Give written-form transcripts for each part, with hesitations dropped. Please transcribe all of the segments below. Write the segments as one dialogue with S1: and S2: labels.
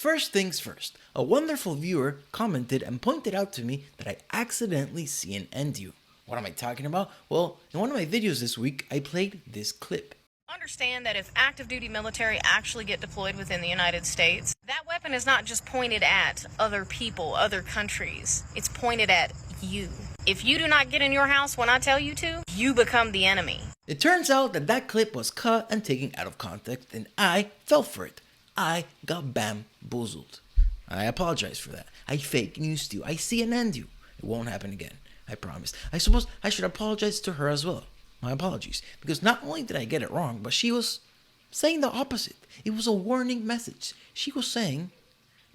S1: First things first, a wonderful viewer commented and pointed out to me that I accidentally CNN'd you. What am I talking about? Well, in one of my videos this week, I played this clip.
S2: Understand that if active duty military actually get deployed within the United States, that weapon is not just pointed at other people, other countries. It's pointed at you. If you do not get in your house when I tell you to, you become the enemy.
S1: It turns out that that clip was cut and taken out of context, and I fell for it. I got bamboozled. I apologize for that. I fake newsed you. I CNN'd you. It won't happen again. I promise. I suppose I should apologize to her as well. My apologies. Because not only did I get it wrong, but she was saying the opposite. It was a warning message. She was saying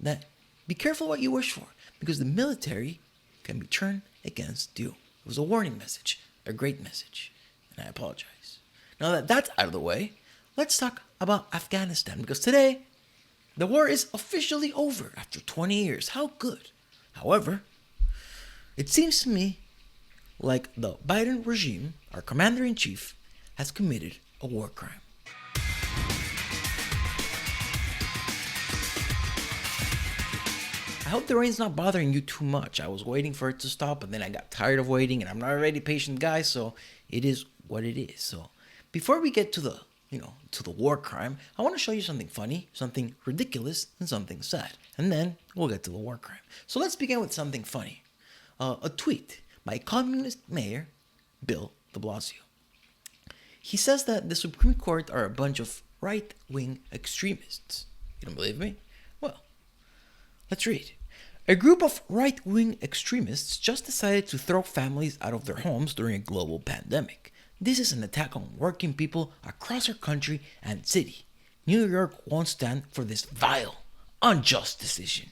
S1: that be careful what you wish for, because the military can be turned against you. It was a warning message. A great message. And I apologize. Now that that's out of the way, let's talk about Afghanistan, because today the war is officially over after 20 years. How good. However, it seems to me like the Biden regime, our commander-in-chief, has committed a war crime. I hope the rain's not bothering you too much. I was waiting for it to stop, but then I got tired of waiting, and I'm not a very patient guy, so it is what it is. So before we get to the war crime, I want to show you something funny, something ridiculous, and something sad. And then we'll get to the war crime. So let's begin with something funny. A tweet by communist mayor Bill de Blasio. He says that the Supreme Court are a bunch of right-wing extremists. You don't believe me? Well, let's read. A group of right-wing extremists just decided to throw families out of their homes during a global pandemic. This is an attack on working people across our country and city. New York won't stand for this vile, unjust decision.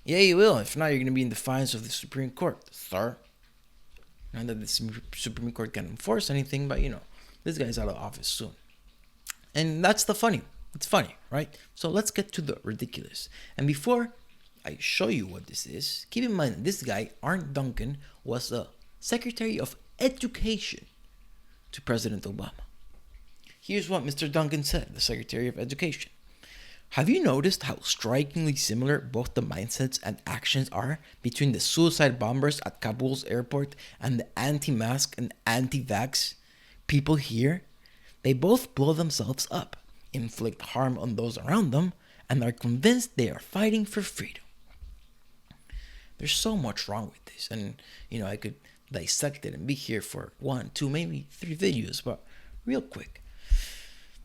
S1: Yeah, you will. If not, you're going to be in defiance of the Supreme Court, sir. Not that the Supreme Court can enforce anything, but this guy's out of office soon. And that's the funny. It's funny, right? So let's get to the ridiculous. And before I show you what this is, keep in mind this guy, Arne Duncan, was the Secretary of Education to President Obama. Here's what Mr. Duncan said, the Secretary of Education. Have you noticed how strikingly similar both the mindsets and actions are between the suicide bombers at Kabul's airport and the anti-mask and anti-vax people here? They both blow themselves up, inflict harm on those around them, and are convinced they are fighting for freedom. There's so much wrong with this, and I could dissect it and be here for 1, 2, maybe 3 videos, but real quick.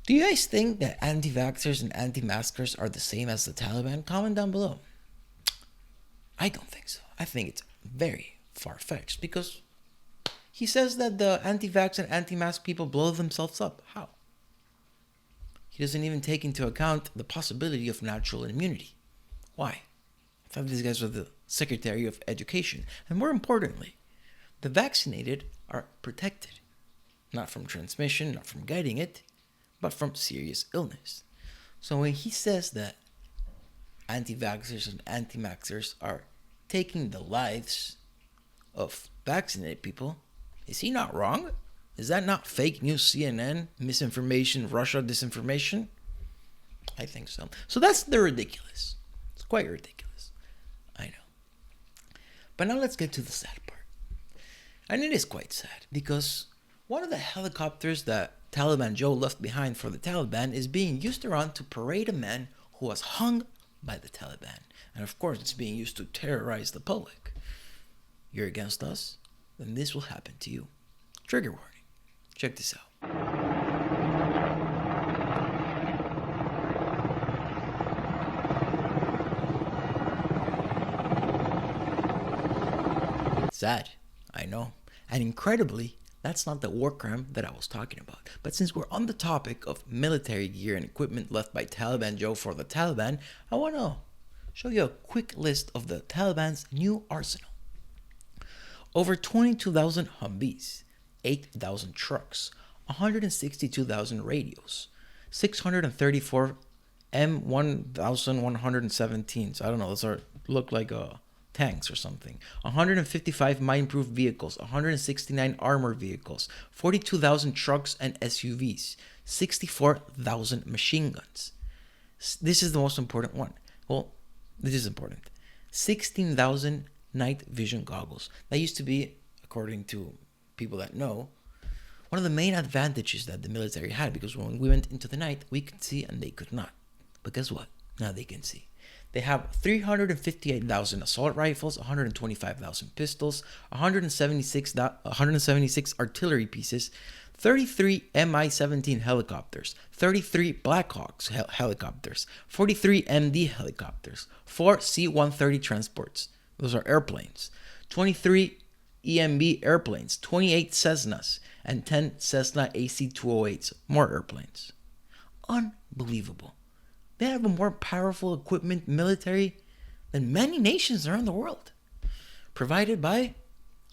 S1: Do you guys think that anti-vaxxers and anti-maskers are the same as the Taliban? Comment down below. I don't think so. I think it's very far-fetched because he says that the anti-vax and anti-mask people blow themselves up. How? He doesn't even take into account the possibility of natural immunity. Why? I thought these guys were the Secretary of Education. And more importantly, the vaccinated are protected. Not from transmission, not from getting it, but from serious illness. So when he says that anti-vaxxers and anti-maxers are taking the lives of vaccinated people, is he not wrong? Is that not fake news, CNN, misinformation, Russia disinformation? I think so. So that's the ridiculous. It's quite ridiculous. I know. But now let's get to the sad part. And it is quite sad because one of the helicopters that Taliban Joe left behind for the Taliban is being used around to parade a man who was hung by the Taliban. And of course, it's being used to terrorize the public. You're against us? Then this will happen to you. Trigger warning. Check this out. Sad, I know. And incredibly, that's not the war crime that I was talking about. But since we're on the topic of military gear and equipment left by Taliban Joe for the Taliban, I want to show you a quick list of the Taliban's new arsenal. Over 22,000 Humvees, 8,000 trucks, 162,000 radios, 634 M1117s. I don't know, those look like tanks or something. 155 mine-proof vehicles, 169 armor vehicles, 42,000 trucks and SUVs, 64,000 machine guns. This is the most important one. Well, this is important. 16,000 night vision goggles. That used to be, according to people that know, one of the main advantages that the military had, because when we went into the night, we could see and they could not. But guess what? Now they can see. They have 358,000 assault rifles, 125,000 pistols, 176 artillery pieces, 33 Mi-17 helicopters, 33 Blackhawks helicopters, 43 MD helicopters, 4 C-130 transports. Those are airplanes. 23 EMB airplanes, 28 Cessnas, and 10 Cessna AC-208s, more airplanes. Unbelievable. They have a more powerful equipment military than many nations around the world, provided by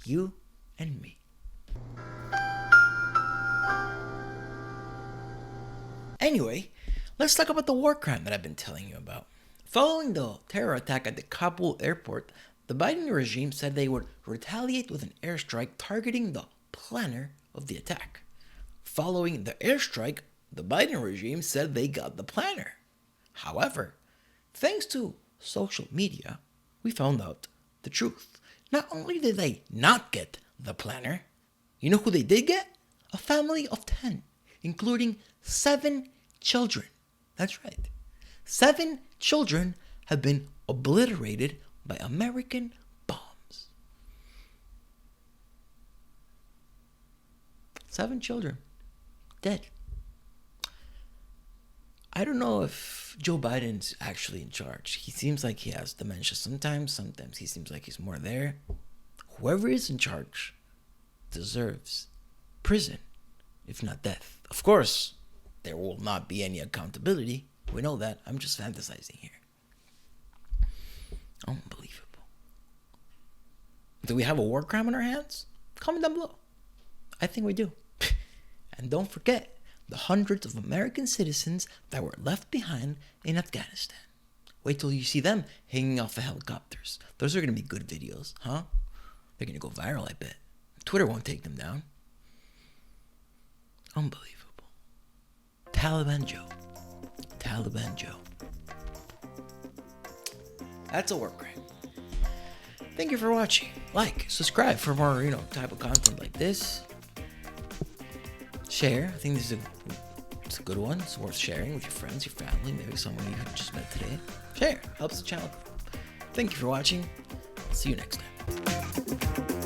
S1: you and me. Anyway, let's talk about the war crime that I've been telling you about. Following the terror attack at the Kabul airport, the Biden regime said they would retaliate with an airstrike targeting the planner of the attack. Following the airstrike, the Biden regime said they got the planner. However, thanks to social media, we found out the truth. Not only did they not get the planner, you know who they did get? A family of 10, including 7 children. That's right. 7 children have been obliterated by American bombs. 7 children dead. I don't know if Joe Biden's actually in charge. He seems like he has dementia sometimes he seems like he's more there. Whoever is in charge deserves prison, if not death. Of course, there will not be any accountability. We know that. I'm just fantasizing here. Unbelievable. Do we have a war crime on our hands? Comment down below. I think we do. And don't forget the hundreds of American citizens that were left behind in Afghanistan. Wait till you see them hanging off the helicopters. Those are going to be good videos, huh? They're going to go viral, I bet. Twitter won't take them down. Unbelievable. Taliban Joe. Taliban Joe. That's a war crime. Thank you for watching. Like, subscribe for more, type of content like this. Share. I think this is it's a good one. It's worth sharing with your friends, your family, maybe someone you just met today. Share. Helps the channel grow. Thank you for watching. See you next time.